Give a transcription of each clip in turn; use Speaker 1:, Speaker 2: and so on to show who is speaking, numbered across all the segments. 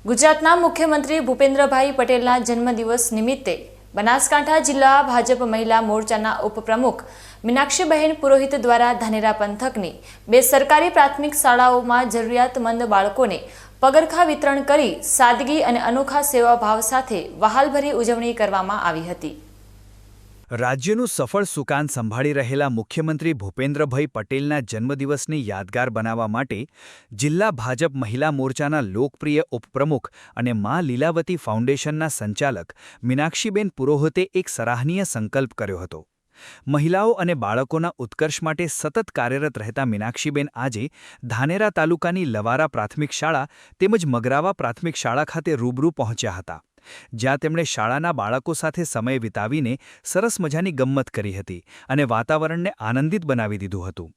Speaker 1: ગુજરાતના મુખ્યમંત્રી ભૂપેન્દ્રભાઈ પટેલના જન્મદિવસ નિમિત્તે બનાસકાંઠા જિલ્લા ભાજપ મહિલા મોરચાના ઉપપ્રમુખ મીનાક્ષીબહેન પુરોહિત દ્વારા ધાનેરા પંથકની 2 સરકારી પ્રાથમિક શાળાઓમાં જરૂરિયાતમંદ બાળકોને પગરખાં વિતરણ કરી સાદગી અને અનોખા સેવાભાવ સાથે વહાલભરી ઉજવણી કરવામાં આવી હતી।
Speaker 2: રાજ્યનું સફળ સુકાન સંભાળી રહેલા મુખ્યમંત્રી ભૂપેન્દ્રભાઈ પટેલના જન્મદિવસને યાદગાર બનાવવા માટે જિલ્લા ભાજપ મહિલા મોરચાના લોકપ્રિય ઉપપ્રમુખ અને મા લીલાવતી ફાઉન્ડેશનના સંચાલક મીનાક્ષીબેન પુરોહિતે એક સરાહનીય સંકલ્પ કર્યો હતો। મહિલાઓ અને બાળકોના ઉત્કર્ષ માટે સતત કાર્યરત રહેતા મીનાક્ષીબેન આજે ધાનેરા તાલુકાની લવારા પ્રાથમિક શાળા તેમજ મગરાવા પ્રાથમિક શાળા ખાતે રૂબરૂ પહોંચ્યા હતા, જ્યાં તેમણે શાળાના બાળકો સાથે સમય વિતાવીને સરસ મજાની ગમ્મત કરી હતી અને વાતાવરણને આનંદિત બનાવી દીધું હતું।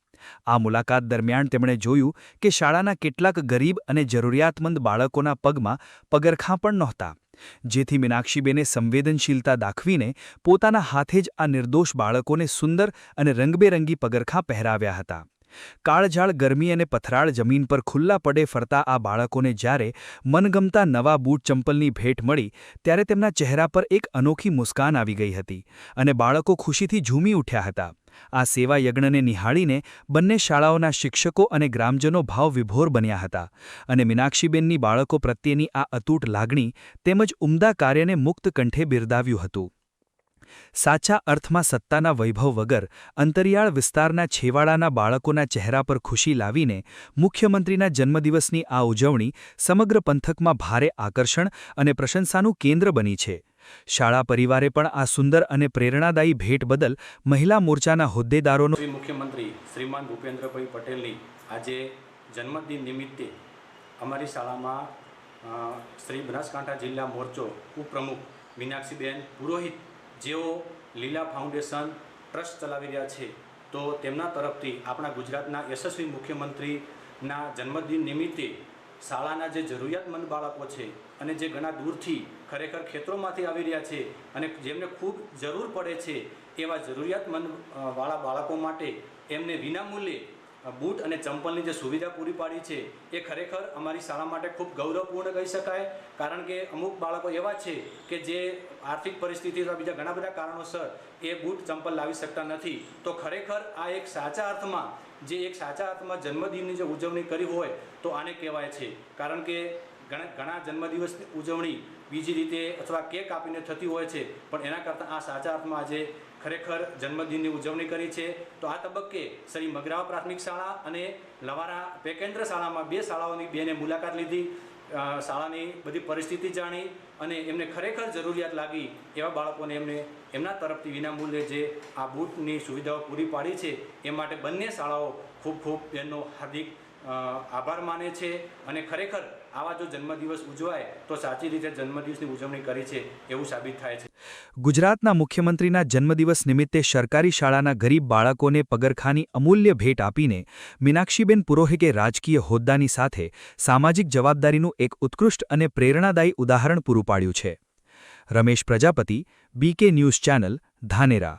Speaker 2: આ મુલાકાત દરમિયાન તેમણે જોયું કે શાળાના કેટલાક ગરીબ અને જરૂરિયાતમંદ બાળકોના પગમાં પગરખાં પણ નહોતા, જેથી મીનાક્ષીબેને સંવેદનશીલતા દાખવીને પોતાના હાથે જ આ નિર્દોષ બાળકોને સુંદર અને રંગબેરંગી પગરખાં પહેરાવ્યા હતા। કાળઝાળ ગરમી અને પથરાળ જમીન પર ખુલ્લા પડે ફરતા આ બાળકોને જ્યારે મનગમતા નવા બૂટ ચંપલની ભેટ મળી ત્યારે તેમના ચહેરા પર એક અનોખી મુસ્કાન આવી ગઈ હતી અને બાળકો ખુશીથી ઝૂમી ઉઠ્યા હતા। આ સેવા યજ્ઞને નિહાળીને બંને શાળાઓના શિક્ષકો અને ગ્રામજનો ભાવવિભોર બન્યા હતા અને મીનાક્ષીબેનની બાળકો પ્રત્યેની આ અતૂટ લાગણી તેમજ ઉમદા કાર્યને મુક્ત કંઠે બિરદાવ્યું હતું। સાચા અર્થમાં સત્તાના વૈભવ વગર અંતરિયાળ વિસ્તારના છેવાડાના બાળકોના ચહેરા પર ખુશી લાવીને મુખ્યમંત્રીના જન્મદિવસની આ ઉજવણી સમગ્ર પંથકમાં ભારે આકર્ષણ અને પ્રશંસાનું કેન્દ્ર બની છે। શાળા પરિવારે પણ આ સુંદર અને પ્રેરણાદાયી ભેટ બદલ મહિલા મોરચાના હોદ્દેદારોનો
Speaker 3: મુખ્યમંત્રી શ્રીમાન ભૂપેન્દ્રભાઈ પટેલની આજે જન્મદિન નિમિત્તે અમારી શાળામાં શ્રી બનાસકાંઠા જિલ્લા મોરચો ઉપપ્રમુખ મીનાક્ષીબેન પુરોહિત જેઓ લીલા ફાઉન્ડેશન ટ્રસ્ટ ચલાવી રહ્યા છે, તો તેમના તરફથી આપણા ગુજરાતના યશસ્વી મુખ્યમંત્રીના જન્મદિન નિમિત્તે શાળાના જે જરૂરિયાતમંદ બાળકો છે અને જે ઘણા દૂરથી ખરેખર ખેતરોમાંથી આવી રહ્યા છે અને જેમને ખૂબ જરૂર પડે છે એવા જરૂરિયાતમંદ વાળા બાળકો માટે એમને વિનામૂલ્યે બૂટ અને ચંપલની જે સુવિધા પૂરી પાડી છે એ ખરેખર અમારી શાળા માટે ખૂબ ગૌરવપૂર્ણ કહી શકાય, કારણ કે અમુક બાળકો એવા છે કે જે આર્થિક પરિસ્થિતિ અથવા બીજા ઘણા બધા કારણોસર એ બૂટ ચંપલ લાવી શકતા નથી। તો ખરેખર આ એક સાચા અર્થમાં જન્મદિનની જે ઉજવણી કરી હોય તો આને કહેવાય છે, કારણ કે ઘણા જન્મદિવસની ઉજવણી બીજી રીતે અથવા કેક આપીને થતી હોય છે, પણ એના કરતાં આ સાચા અર્થમાં આજે ખરેખર જન્મદિનની ઉજવણી કરી છે। તો આ તબક્કે શ્રી મગરાવા પ્રાથમિક શાળા અને લવારા પેકેન્દ્ર શાળામાં 2 શાળાઓની બેને મુલાકાત લીધી, શાળાની બધી પરિસ્થિતિ જાણી અને એમને ખરેખર જરૂરિયાત લાગી એવા બાળકોને એમના તરફથી વિનામૂલ્યે જે આ બૂટની સુવિધાઓ પૂરી પાડી છે એ માટે બંને શાળાઓ ખૂબ બેનનો હાર્દિક આભાર માને છે અને ખરેખર આવા જો જન્મદિવસ ઉજવાય તો સાચી રીતે જન્મદિવસની ઉજવણી કરી છે એવું સાબિત થાય છે।
Speaker 2: ગુજરાતના મુખ્યમંત્રીના જન્મદિવસ નિમિત્તે સરકારી શાળાના ગરીબ બાળકોને પગરખાંની અમૂલ્ય ભેટ આપીને મીનાક્ષીબેન પુરોહિતે રાજકીય હોદ્દાની સાથે સામાજિક જવાબદારીનું એક ઉત્કૃષ્ટ અને પ્રેરણાદાયી ઉદાહરણ પૂરું પાડ્યું છે। Ramesh Prajapati, BK news channel, Dhanera.